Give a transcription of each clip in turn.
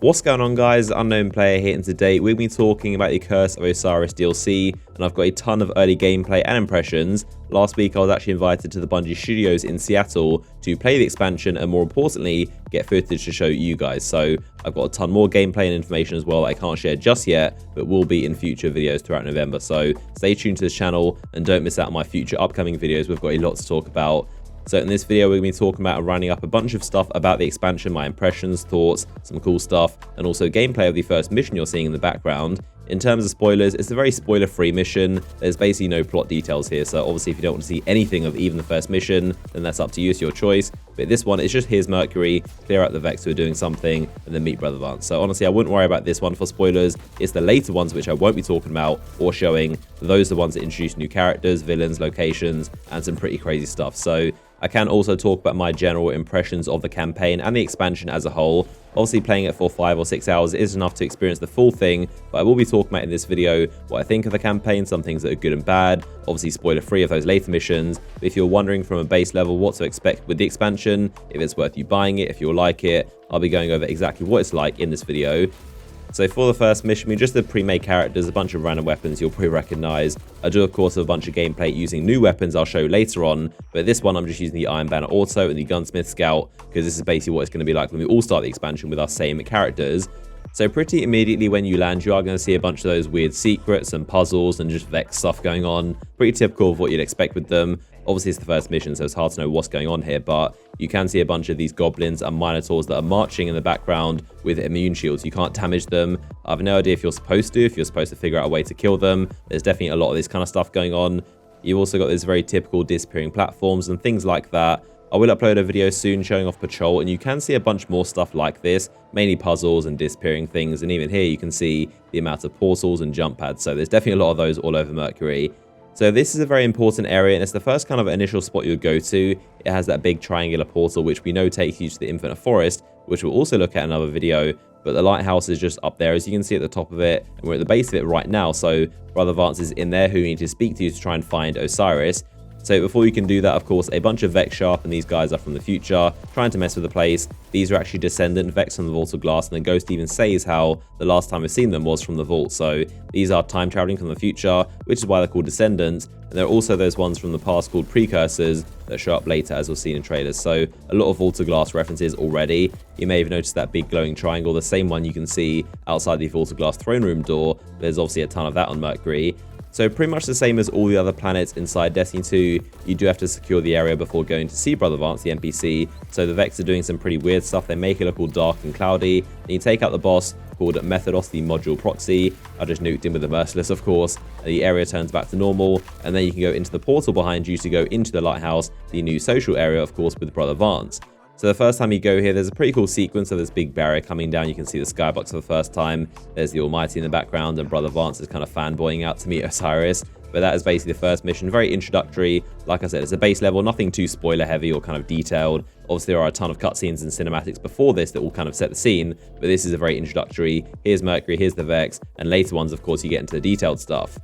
What's going on, guys? Unknown Player here, and today we'll be talking about the Curse of Osiris DLC, and I've got a ton of early gameplay and impressions. Last week I was actually invited to the Bungie Studios in Seattle to play the expansion and, more importantly, get footage to show you guys. So I've got a ton more gameplay and information as well that I can't share just yet, but will be in future videos throughout November. So stay tuned to this channel and don't miss out on my future upcoming videos. We've got a lot to talk about. So in this video, we're going to be talking about and rounding up a bunch of stuff about the expansion, my impressions, thoughts, some cool stuff, and also gameplay of the first mission you're seeing in the background. In terms of spoilers, it's a very spoiler-free mission. There's basically no plot details here, so obviously if you don't want to see anything of even the first mission, then that's up to you, it's your choice. But this one, it's just here's Mercury, clear out the Vex who are doing something, and then meet Brother Vance. So honestly, I wouldn't worry about this one for spoilers. It's the later ones which I won't be talking about or showing. Those are the ones that introduce new characters, villains, locations, and some pretty crazy stuff. So I can also talk about my general impressions of the campaign and the expansion as a whole. Obviously, playing it for 5 or 6 hours is enough to experience the full thing, but I will be talking about in this video what I think of the campaign, some things that are good and bad, obviously spoiler-free of those later missions. But if you're wondering from a base level what to expect with the expansion, if it's worth you buying it, if you'll like it, I'll be going over exactly what it's like in this video. So for the first mission, we just the pre-made characters, a bunch of random weapons you'll probably recognize. I do, of course, have a bunch of gameplay using new weapons I'll show later on, but this one I'm just using the Iron Banner Auto and the Gunsmith Scout, because this is basically what it's going to be like when we all start the expansion with our same characters. So pretty immediately when you land, you are going to see a bunch of those weird secrets and puzzles and just Vex stuff going on. Pretty typical of what you'd expect with them. Obviously, it's the first mission, so it's hard to know what's going on here, but you can see a bunch of these goblins and minotaurs that are marching in the background with immune shields. You can't damage them. I have no idea if you're supposed to figure out a way to kill them. There's definitely a lot of this kind of stuff going on. You've also got these very typical disappearing platforms and things like that. I will upload a video soon showing off Patrol, and you can see a bunch more stuff like this, mainly puzzles and disappearing things, and even here you can see the amount of portals and jump pads, so there's definitely a lot of those all over Mercury. So this is a very important area, and it's the first kind of initial spot you'll go to. It has that big triangular portal, which we know takes you to the Infinite Forest, which we'll also look at in another video. But the lighthouse is just up there, as you can see at the top of it, and we're at the base of it right now. So Brother Vance is in there, who you need to speak to try and find Osiris. So before you can do that, of course, a bunch of Vex Sharp, and these guys are from the future, trying to mess with the place. These are actually Descendant Vex from the Vault of Glass, and the Ghost even says how the last time we've seen them was from the Vault. So these are time traveling from the future, which is why they're called Descendants. And there are also those ones from the past called Precursors that show up later, as we'll see in trailers. So a lot of Vault of Glass references already. You may have noticed that big glowing triangle, the same one you can see outside the Vault of Glass throne room door. There's obviously a ton of that on Mercury. So pretty much the same as all the other planets inside Destiny 2, you do have to secure the area before going to see Brother Vance, the NPC. So the Vex are doing some pretty weird stuff. They make it look all dark and cloudy. And you take out the boss called Methodos, the module proxy. I just nuked him with the Merciless, of course. The area turns back to normal, and then you can go into the portal behind you to go into the lighthouse, the new social area, of course, with Brother Vance. So the first time you go here, there's a pretty cool sequence of this big barrier coming down. You can see the skybox for the first time. There's the Almighty in the background, and Brother Vance is kind of fanboying out to meet Osiris. But that is basically the first mission, very introductory. Like I said, it's a base level, nothing too spoiler heavy or kind of detailed. Obviously, there are a ton of cutscenes and cinematics before this that will kind of set the scene, but this is a very introductory. Here's Mercury, here's the Vex, and later ones, of course, you get into the detailed stuff.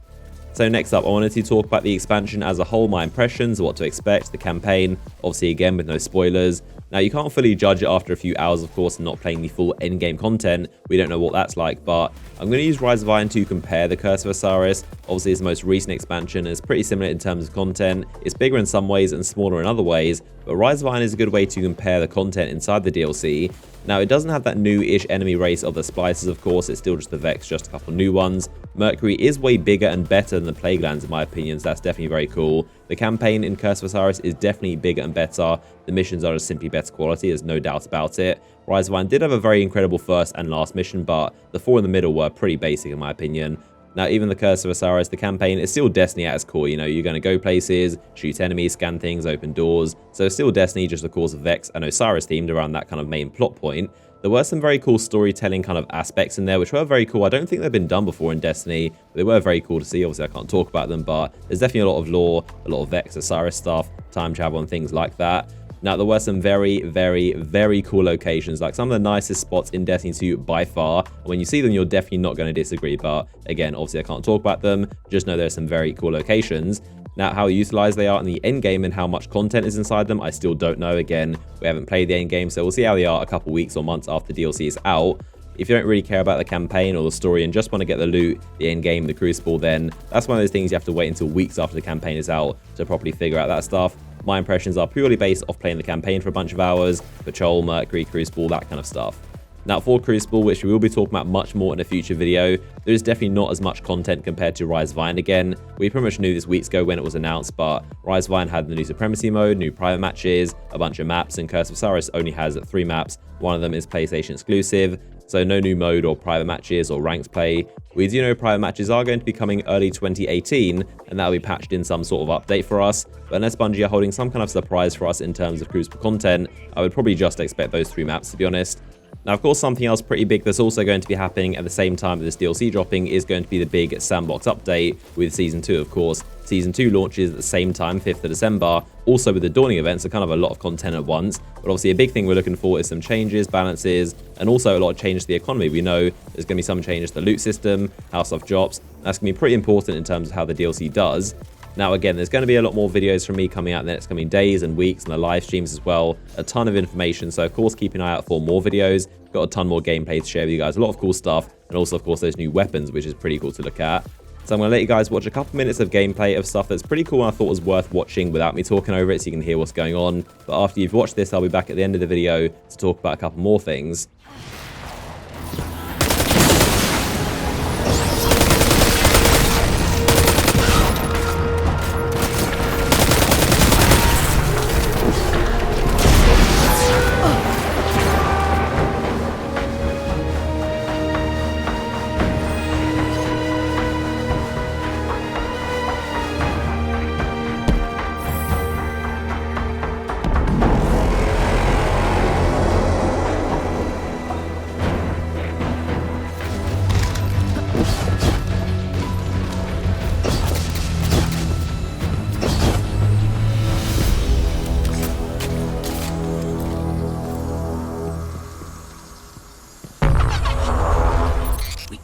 So next up, I wanted to talk about the expansion as a whole, my impressions, what to expect, the campaign, obviously again with no spoilers. Now, you can't fully judge it after a few hours, of course, and not playing the full endgame content. We don't know what that's like, but I'm going to use Rise of Iron to compare the Curse of Osiris. Obviously, it's the most recent expansion, and it's pretty similar in terms of content. It's bigger in some ways and smaller in other ways, but Rise of Iron is a good way to compare the content inside the DLC. Now, it doesn't have that new-ish enemy race of the Splicers, of course. It's still just the Vex, just a couple new ones. Mercury is way bigger and better than the Plague Lands, in my opinion, so that's definitely very cool. The campaign in Curse of Osiris is definitely bigger and better. The missions are just simply better quality, there's no doubt about it. Rise of Iron did have a very incredible first and last mission, but the 4 in the middle were pretty basic, in my opinion. Now, even the Curse of Osiris, the campaign, is still Destiny at its core. You know, you're going to go places, shoot enemies, scan things, open doors. So it's still Destiny, just of course Vex and Osiris themed around that kind of main plot point. There were some very cool storytelling kind of aspects in there, which were very cool. I don't think they've been done before in Destiny, but they were very cool to see. Obviously, I can't talk about them, but there's definitely a lot of lore, a lot of Vex, Osiris stuff, time travel and things like that. Now, there were some very, very, very cool locations, like some of the nicest spots in Destiny 2 by far. When you see them, you're definitely not going to disagree, but again, obviously I can't talk about them. Just know there's some very cool locations. Now, how utilized they are in the end game and how much content is inside them, I still don't know. Again, we haven't played the end game, so we'll see how they are a couple weeks or months after DLC is out. if you don't really care about the campaign or the story and just want to get the loot, the end game, the Crucible, then that's one of those things you have to wait until weeks after the campaign is out to properly figure out that stuff. My impressions are purely based off playing the campaign for a bunch of hours, Patrol, Mercury, Crucible, that kind of stuff. Now for Crucible, which we will be talking about much more in a future video, there is definitely not as much content compared to Rise of Iron again. We pretty much knew this weeks ago when it was announced, but Rise of Iron had the new Supremacy mode, new private matches, a bunch of maps, and Curse of Osiris only has 3 maps. One of them is PlayStation exclusive, so no new mode or private matches or ranked play. We do know private matches are going to be coming early 2018, and that will be patched in some sort of update for us, but unless Bungie are holding some kind of surprise for us in terms of Crucible content, I would probably just expect those 3 maps, to be honest. Now, of course, something else pretty big that's also going to be happening at the same time that this DLC dropping is going to be the big Sandbox update with Season 2, of course. Season 2 launches at the same time, 5th of December, also with the Dawning event, so kind of a lot of content at once. But obviously a big thing we're looking for is some changes, balances, and also a lot of changes to the economy. We know there's going to be some changes to the loot system, how stuff drops. That's going to be pretty important in terms of how the DLC does. Now, again, there's going to be a lot more videos from me coming out in the next coming days and weeks, and the live streams as well. A ton of information, so of course keep an eye out for more videos. Got a ton more gameplay to share with you guys, a lot of cool stuff, and also of course those new weapons, which is pretty cool to look at. So I'm going to let you guys watch a couple minutes of gameplay of stuff that's pretty cool and I thought was worth watching without me talking over it, so you can hear what's going on. But after you've watched this, I'll be back at the end of the video to talk about a couple more things.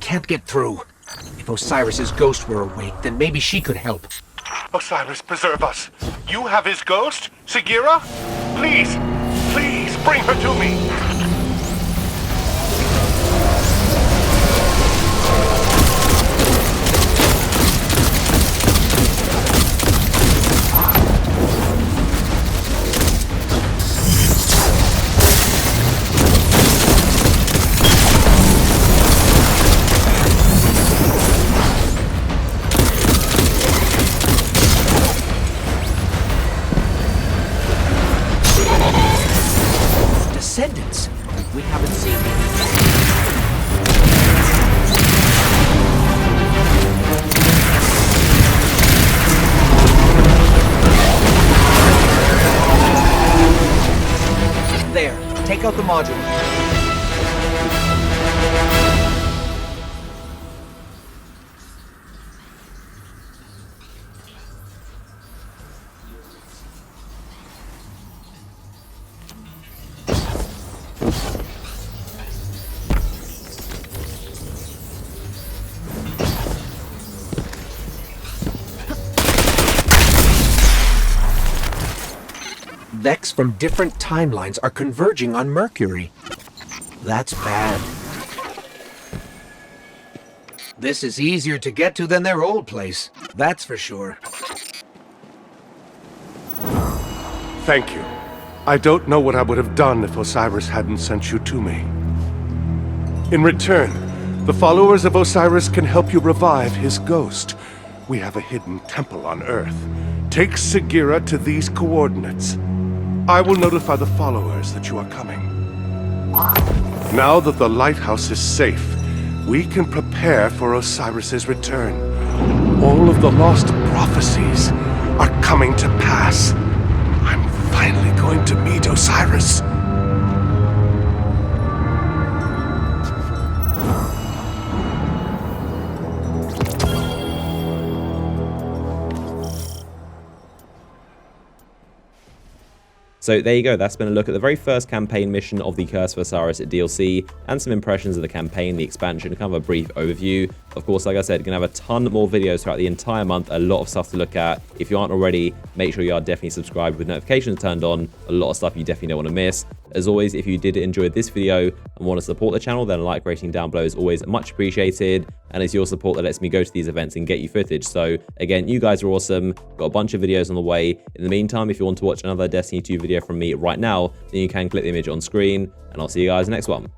Can't get through. If Osiris's ghost were awake, then maybe she could help. Osiris, preserve us. You have his ghost? Sagira? Please, please bring her to me. Descendants? We haven't seen them. There, take out the module. Vex from different timelines are converging on Mercury. That's bad. This is easier to get to than their old place. That's for sure. Thank you. I don't know what I would have done if Osiris hadn't sent you to me. In return, the followers of Osiris can help you revive his ghost. We have a hidden temple on Earth. Take Sagira to these coordinates. I will notify the followers that you are coming. Now that the Lighthouse is safe, we can prepare for Osiris's return. All of the lost prophecies are coming to pass. I'm finally going to meet Osiris. So there you go, that's been a look at the very first campaign mission of the Curse of Osiris DLC, and some impressions of the campaign, the expansion, kind of a brief overview. Of course, like I said, going to have a ton more videos throughout the entire month, a lot of stuff to look at. If you aren't already, make sure you are definitely subscribed with notifications turned on. A lot of stuff you definitely don't want to miss. As always, if you did enjoy this video and want to support the channel, then a like rating down below is always much appreciated, and it's your support that lets me go to these events and get you footage. So again, you guys are awesome. Got a bunch of videos on the way. In the meantime, if you want to watch another Destiny 2 video from me right now, then you can click the image on screen, and I'll see you guys next one.